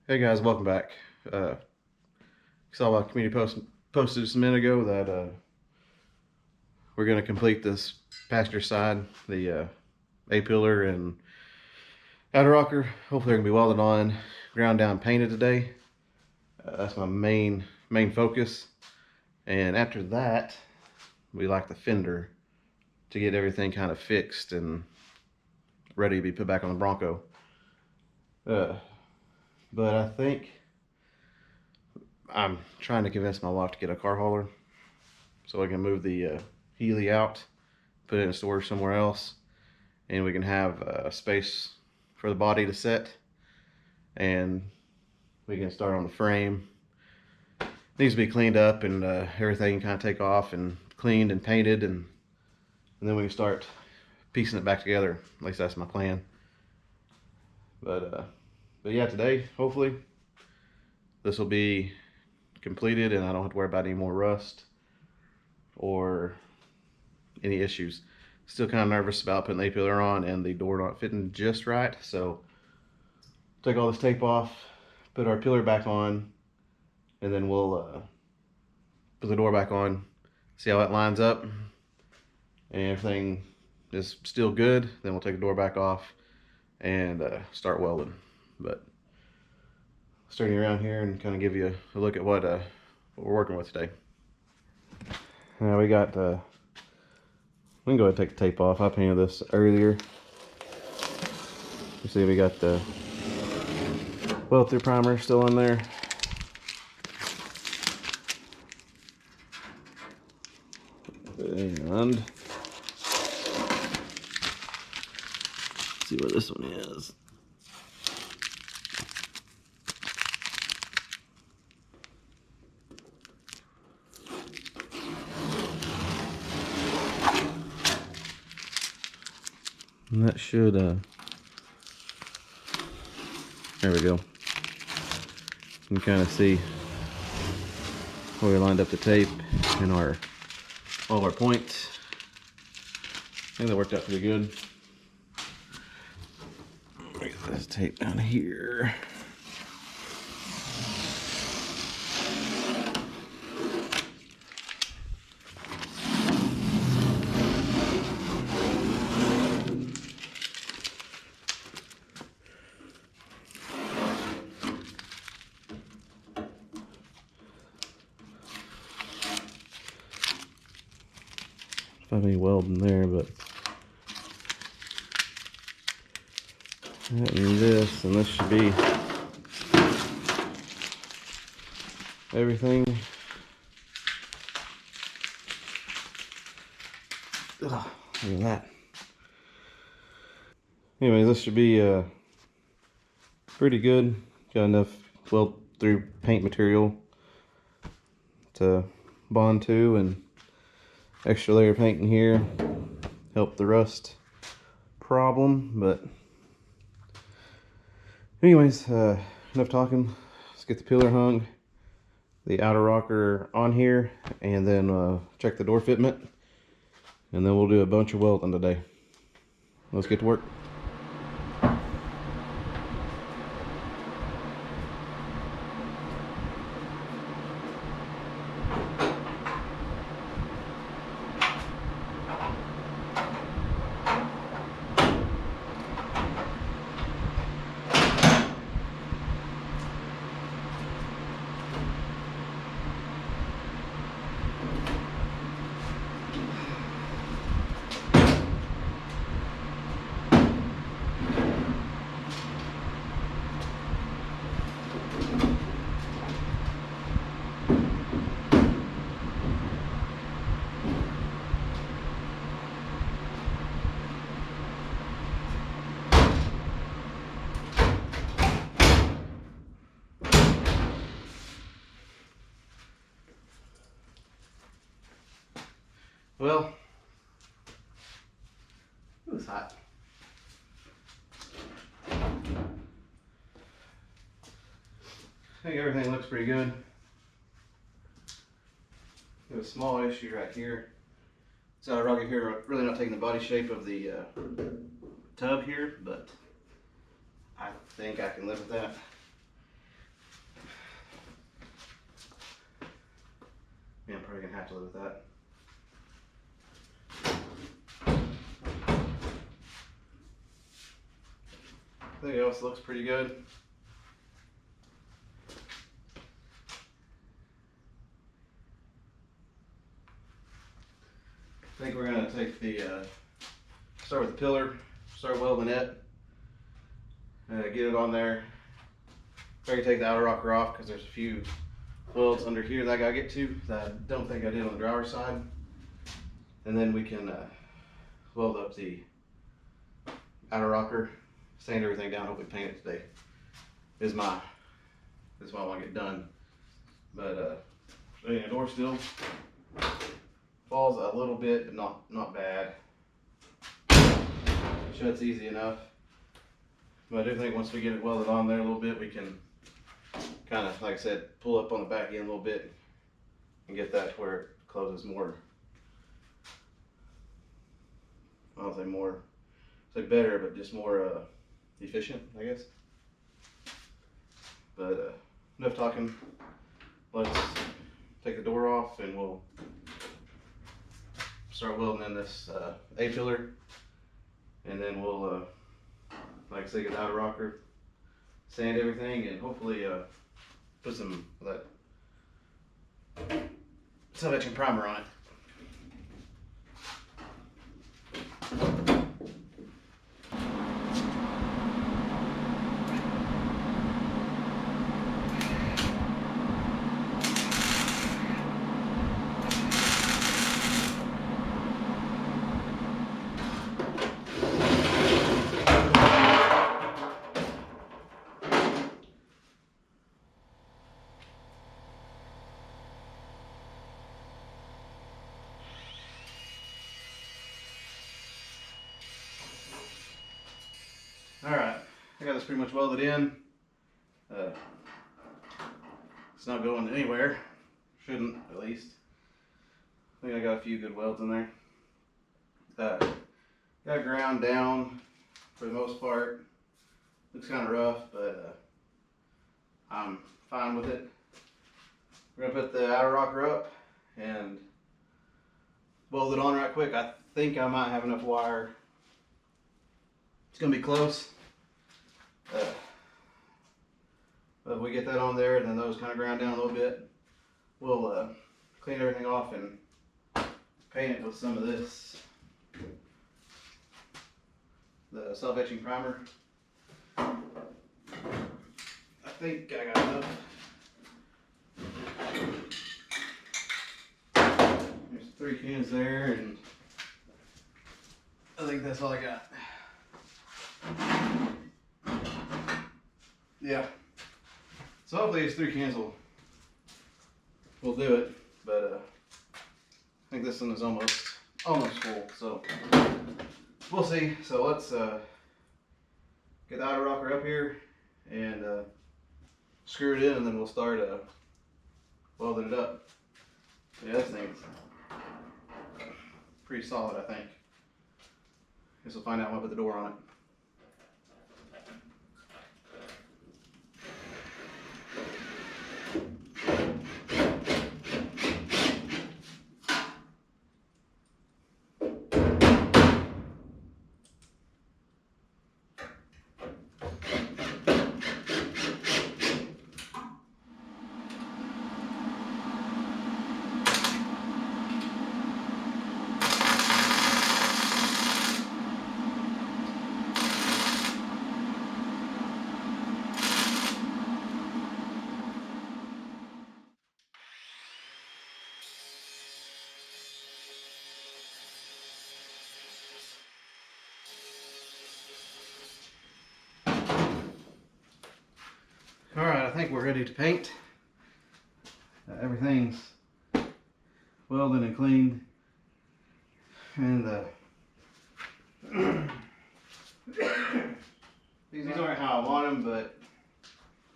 Hey guys, welcome back. Saw a community posted just a minute ago that we're going to complete this passenger side, the A-pillar and outer rocker. Hopefully they're going to be welded on, ground down, painted today. That's my main focus. And after that, we like the fender to get everything kind of fixed and ready to be put back on the Bronco. But I think I'm trying to convince my wife to get a car hauler so I can move the Healy out, put it in storage somewhere else, and we can have space for the body to set, and we can start on the frame. It needs to be cleaned up and everything kind of take off and cleaned and painted, and then we can start piecing it back together. At least that's my plan. But yeah, today hopefully this will be completed and I don't have to worry about any more rust or any issues. Still kind of nervous about putting the A-pillar on and the door not fitting just right, so take all this tape off, put our pillar back on, and then we'll put the door back on, see how that lines up, and everything is still good. Then we'll take the door back off and start welding. But starting around here and kind of give you a look at what we're working with today. Now we got we can go ahead and take the tape off. I painted this earlier. You see we got the weld through primer still on there. And see where this one is. And that should there we go. You can kind of see where we lined up the tape and all our points. I think that worked out pretty good. Get this tape down here. Don't have any welding there, but that and this should be everything. Ugh, look at that. Anyway, this should be pretty good. Got enough weld through paint material to bond to, and extra layer of paint in here help the rust problem. But anyways, enough talking. Let's get the pillar hung, the outer rocker on here, and then check the door fitment, and then we'll do a bunch of welding today. Let's get to work. Well, it was hot. I think everything looks pretty good. There's a small issue right here. So rocket here, really not taking the body shape of the tub here, but I think I can live with that. Probably gonna have to live with that. Everything else looks pretty good. I think we're gonna take the start with the pillar, start welding it, get it on there. Probably take the outer rocker off because there's a few welds under here that I gotta get to that I don't think I did on the driver's side, and then we can weld up the outer rocker, sand everything down, hopefully paint it today. Is what I want to get done. But the door still falls a little bit, but not bad. Shuts easy enough. But I do think once we get it welded on there a little bit, we can kind of, like I said, pull up on the back end a little bit and get that to where it closes more. I don't say more, say better, but just more efficient, I guess. But enough talking. Let's take the door off and we'll start welding in this A-pillar, and then we'll, like I said, get the outer rocker, sand everything, and hopefully put some of that self-etching primer on it. Alright, I got this pretty much welded in. It's not going anywhere. Shouldn't, at least. I think I got a few good welds in there. Got ground down for the most part. Looks kind of rough, but I'm fine with it. We're gonna put the outer rocker up and weld it on right quick. I think I might have enough wire. It's gonna be close. But if we get that on there and then those kind of ground down a little bit, we'll clean everything off and paint it with some of this, the self-etching primer. I think I got enough. There's 3 cans there, and I think that's all I got. Yeah. So hopefully these 3 cans will do it, but I think this one is almost full, so we'll see. So let's get the outer rocker up here and screw it in, and then we'll start welding it up. Yeah, this thing's pretty solid, I think. Guess we'll find out when I put the door on it. Alright, I think we're ready to paint. Everything's welded and cleaned. And these aren't how I want them, but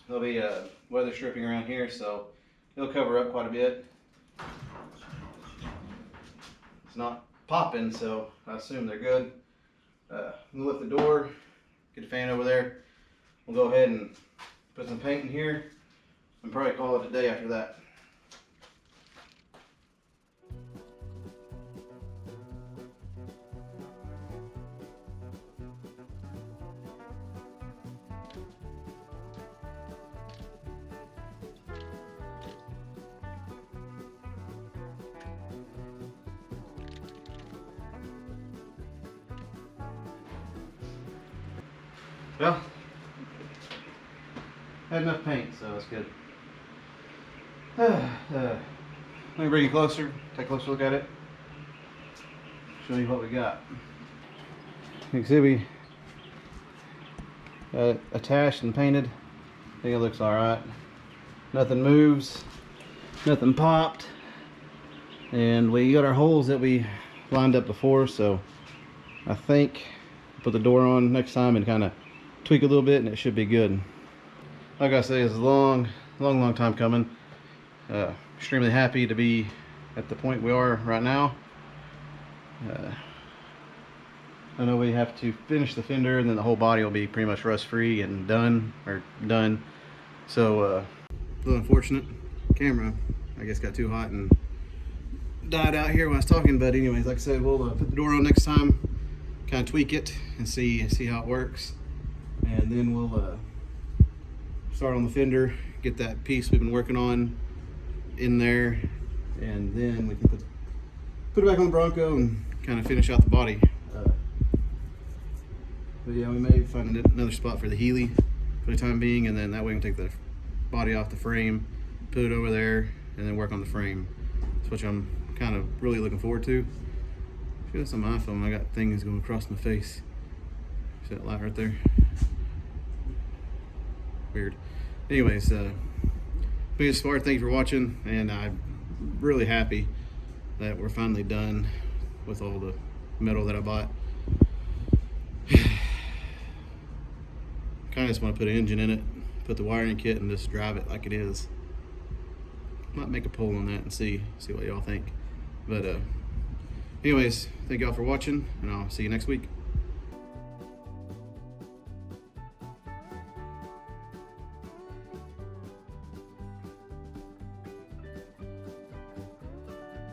there'll be weather stripping around here, so it'll cover up quite a bit. It's not popping, so I assume they're good. We'll lift the door, get the fan over there. We'll go ahead and put some paint in here and probably call it a day after that. Well, had enough paint, so that's good. Let me bring you closer, take a closer look at it, show you what we got. You can see we got it attached and painted. I think it looks alright. Nothing moves, nothing popped, and we got our holes that we lined up before, so I think put the door on next time and kind of tweak a little bit and it should be good. Like I say, it's a long time coming. Extremely happy to be at the point we are right now. I know we have to finish the fender and then the whole body will be pretty much rust free and done. So a little unfortunate. Camera I guess got too hot and died out here when I was talking, but anyways, like I said, we'll put the door on next time, kind of tweak it and see how it works, and then we'll start on the fender, get that piece we've been working on in there, and then we can put it back on the Bronco and kind of finish out the body. But yeah, we may find another spot for the Healy for the time being, and then that way we can take the body off the frame, put it over there, and then work on the frame. That's what I'm kind of really looking forward to. See, that's on my iPhone. I got things going across my face. See that light right there? Weird. Anyways, biggest part, thank you for watching, and I'm really happy that we're finally done with all the metal that I bought. Kind of just want to put an engine in it, put the wiring kit, and just drive it like it is. Might make a poll on that and see what y'all think. But anyways, thank y'all for watching, and I'll see you next week.